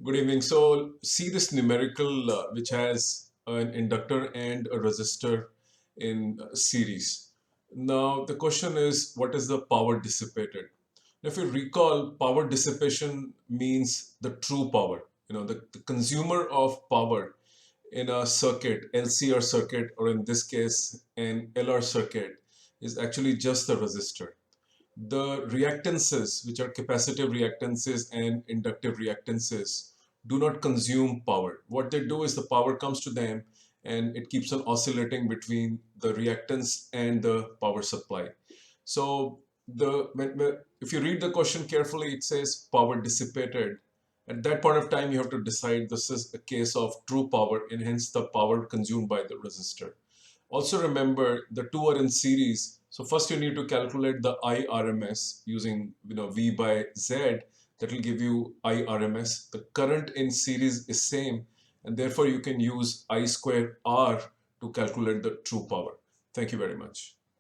Good evening. So see this numerical which has an inductor and a resistor in series. Now the question is, what is the power dissipated? If you recall, power dissipation means the true power. The consumer of power in a circuit, LCR circuit, or in this case, an LR circuit, is actually just the resistor. The reactances, which are capacitive reactances and inductive reactances, do not consume power. What they do is the power comes to them and it keeps on oscillating between the reactance and the power supply. So if you read the question carefully, it says power dissipated. At that point of time, you have to decide this is a case of true power and hence the power consumed by the resistor. Also remember the two are in series. So first you need to calculate the IRMS using V by Z. That will give you IRMS. The current in series is same and therefore you can use I square R to calculate the true power. Thank you very much.